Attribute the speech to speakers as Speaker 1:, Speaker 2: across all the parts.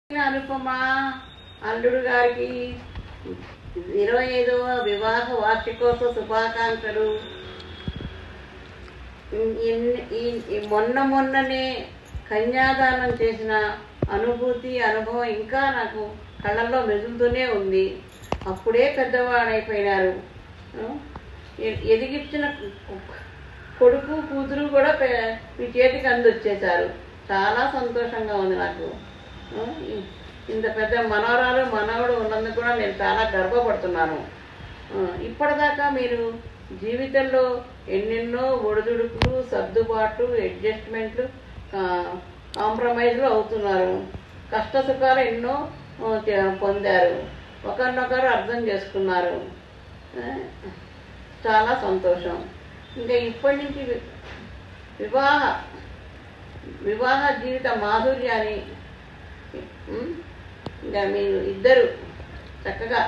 Speaker 1: అనుపమ అల్లుడు గారికి 25వ వివాహ వార్షికోత్సవ శుభాకాంక్షలు. మొన్ననే కన్యాదానం చేసిన అనుభవం ఇంకా నాకు కళ్ళల్లో మెదులుతూనే ఉంది. అప్పుడే పెద్దవాడైపోయినారు. ఎదిగించిన కొడుకు కూతురు కూడా మీ చేతికి అందొచ్చేశారు. చాలా సంతోషంగా ఉంది నాకు. ఇంత పెద్ద మనవరాలు మనవడు ఉన్నందుకు కూడా నేను చాలా గర్వపడుతున్నాను. ఇప్పటిదాకా మీరు జీవితంలో ఎన్నెన్నో ఒడిదుడుకులు, సర్దుబాట్లు, అడ్జస్ట్మెంట్లు, కాంప్రమైజ్లు అవుతున్నారు. కష్ట సుఖాలు ఎన్నో పొందారు. ఒకరినొకరు అర్థం చేసుకున్నారు. చాలా సంతోషం. ఇంకా ఇప్పటి నుంచి వివాహ జీవిత మాధుర్యాన్ని ఇంకా మీరు ఇద్దరు చక్కగా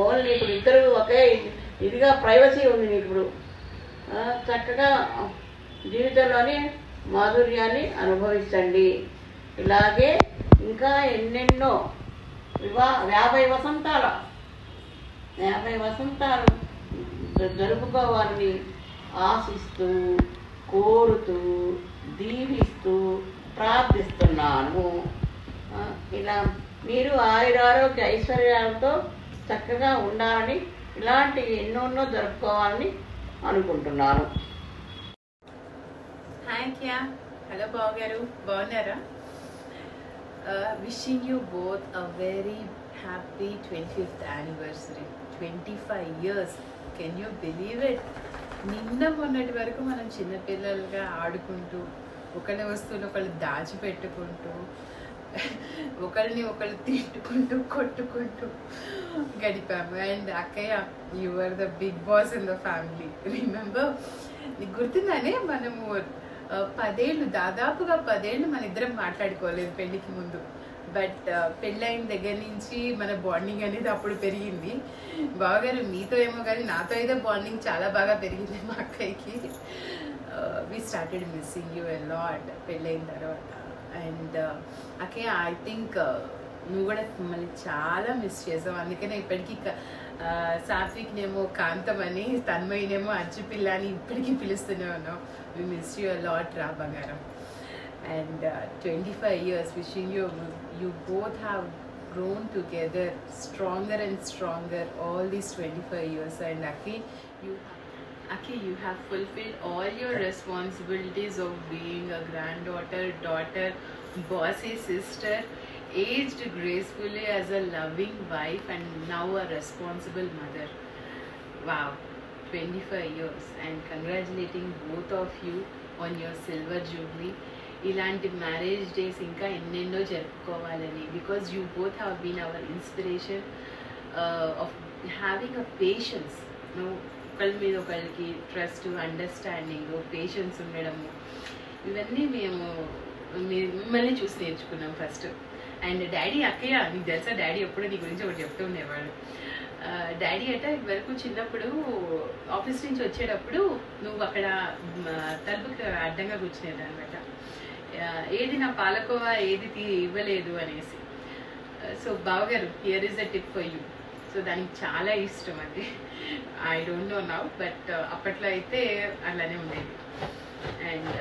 Speaker 1: ఓన్లీ ఇప్పుడు ఇద్దరు ఒకే ఇదిగా ప్రైవసీ ఉంది మీకు ఇప్పుడు. చక్కగా జీవితంలోని మాధుర్యాన్ని అనుభవించండి. ఇలాగే ఇంకా ఎన్నెన్నో 50 వసంతాలు జరుపుకోవాలని ఆశిస్తూ, కోరుతూ, దీవిస్తూ ప్రార్థిస్తున్నాను. ఇలా మీరు ఆయురారోగ్య ఐశ్వర్యాలతో చక్కగా ఉండాలని, ఇలాంటి ఎన్నోన్నో జరుపుకోవాలని అనుకుంటున్నాను.
Speaker 2: Thank you. హలో బావ గారు, బాగున్నారా? Wishing you both a very happy 25th anniversary. 25 years. Can you believe it? నిన్న మొన్నటి వరకు మనం చిన్నపిల్లలుగా ఆడుకుంటూ, ఒకళ్ళ వస్తువులు ఒకళ్ళు దాచిపెట్టుకుంటూ, ఒకళ్ళని ఒకళ్ళు తిట్టుకుంటూ, కొట్టుకుంటూ గడిపాము. అండ్ అక్కయ్య, you are the big boss in the family. Remember? నీకు గుర్తుందానే, మనము 10 ఏళ్ళు, దాదాపుగా 10 ఏళ్ళు మన ఇద్దరం మాట్లాడుకోలేదు పెళ్ళికి ముందు. బట్ పెళ్ళైన దగ్గర నుంచి మన బాండింగ్ అనేది అప్పుడు పెరిగింది. బావగారు మీతో ఏమో కానీ నాతో అయితే బాండింగ్ చాలా బాగా పెరిగింది మా అక్కయ్యకి. We started missing you a lot పెళ్ళైన తర్వాత. అండ్ అక్కయ్య, ఐ థింక్ నువ్వు కూడా మళ్ళీ చాలా మిస్ చేసావు. అందుకనే ఇప్పటికీ సాత్విక్నేమో కాంతం అని, తన్మయినేమో అజ్జు పిల్ల అని ఇప్పటికీ పిలుస్తూనే ఉన్నావు. We miss you a lot రా బంగారం. And 25 years, wishing you both have grown together stronger and stronger all these 25 years. And Aki, you have fulfilled all your responsibilities of being a granddaughter, daughter, bossy sister, aged gracefully as a loving wife, and now a responsible mother. Wow, 25 years, and congratulating both of you on your silver jubilee. ఇలాంటి marriage days ఇంకా ఎన్నెన్నో జరుపుకోవాలని, because you both have been our inspiration of having a patience. ఒకళ్ళ మీద ఒకళ్ళకి trust, understanding, patience ఉండడము, ఇవన్నీ మేము మిమ్మల్ని చూసి నేర్చుకున్నాం ఫస్ట్. అండ్ డాడీ, అక్కయ్య నీకు తెలుసా, డాడీ ఎప్పుడు నీ గురించి ఒకటి చెప్తూ ఉండేవాడు. డాడీ అట వరకు చిన్నప్పుడు ఆఫీస్ నుంచి వచ్చేటప్పుడు నువ్వు అక్కడ తలుపుకి అడ్డంగా కూర్చునేది అనమాట. ఏది నా పాలకోవా ఏది ఇవ్వలేదు అనేసి. సో బావగారు, here is a tip for you. So దానికి చాలా ఇష్టం అది. I don't know now, but అప్పట్లో అయితే అలానే ఉండేది. And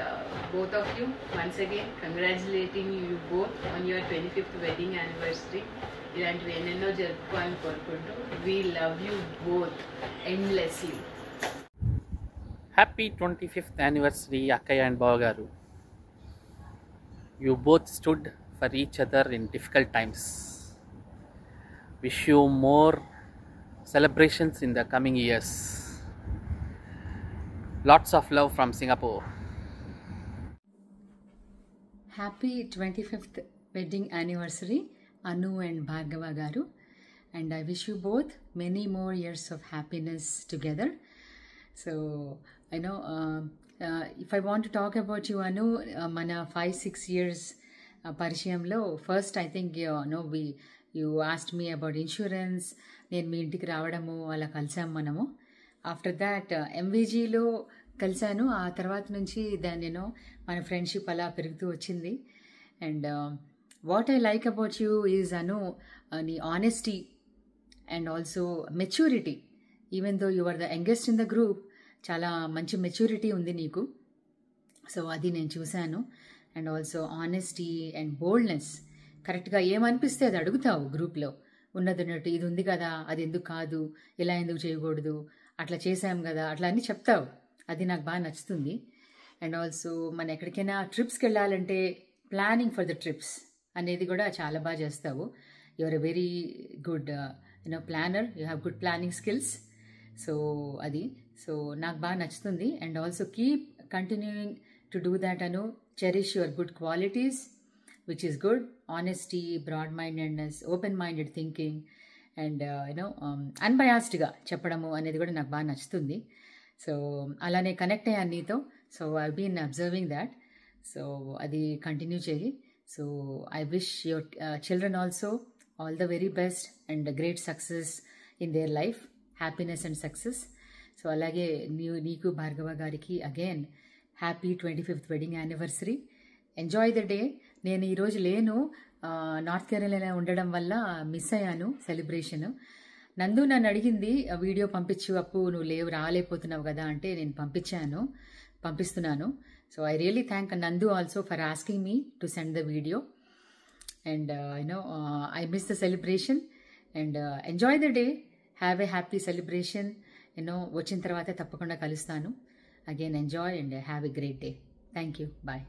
Speaker 2: both of you, once again congratulating you both on your 25th wedding anniversary. ఇలాంటివి ఎన్నెన్నో జరుపుకోవాలని కోరుకుంటూ, we love you both endlessly.
Speaker 3: Happy 25th anniversary Akkaya and Bavagaru. You both stood for each other in difficult times. Wish you more celebrations in the coming years. Lots of love from Singapore.
Speaker 4: Happy 25th wedding anniversary, Anu and Bhargava Garu. And I wish you both many more years of happiness together. So, I know, if I want to talk about you, Anu, mana 5-6 years పరిచయంలో first I think you asked me about insurance. నేను మీ ఇంటికి రావడము అలా కలిసాము మనము. After that ఎంవీజీలో కలిసాను. ఆ తర్వాత నుంచి దాన్ని మన ఫ్రెండ్షిప్ అలా పెరుగుతూ వచ్చింది. And what I like about you is Anu నీ honesty and also maturity. Even though you are the youngest in the group, చాలా మంచి మెచ్యూరిటీ ఉంది నీకు. సో అది నేను చూశాను. And also honesty and boldness. కరెక్ట్గా ఏమనిపిస్తే అది అడుగుతావు గ్రూప్లో, ఉన్నట్టు ఇది ఉంది కదా, అది ఎందుకు కాదు, ఇలా ఎందుకు చేయకూడదు, అట్లా చేసాం కదా, అట్లా అన్నీ చెప్తావు. అది నాకు బాగా నచ్చుతుంది. అండ్ ఆల్సో మనం ఎక్కడికైనా ట్రిప్స్కి వెళ్ళాలంటే ప్లానింగ్ ఫర్ ద ట్రిప్స్ అనేది కూడా చాలా బాగా చేస్తావు. You are a very good planner, you have good planning skills. So అది నాకు బాగా నచ్చుతుంది. And also keep continuing to do that Anu. Cherish your good qualities which is good. Honesty, broad mindedness, open minded thinking and అన్బయాస్డ్గా చెప్పడము అనేది కూడా నాకు బాగా నచ్చుతుంది. సో అలానే కనెక్ట్ అయ్యాను నీతో. So I been observing that. So అది కంటిన్యూ చేయి. So I wish your children also all the very best and great success in their life, happiness and success. So అలాగే నీకు భార్గవ గారికి again happy 25th wedding anniversary. Enjoy the day. నేను ఈరోజు లేను, north కేరళలో ఉండడం వల్ల మిస్ అయ్యాను సెలబ్రేషన్. నందు నన్ను అడిగింది వీడియో పంపించు అప్పు, నువ్వు రాలేకపోతున్నావు కదా అంటే నేను పంపిస్తున్నాను. So I really thank Nandu also for asking me to send the video. And I miss the celebration and enjoy the day. Have a happy celebration. వచ్చిన తర్వాత తప్పకుండా కలుస్తాను. Again enjoy and have a great day. Thank you. Bye.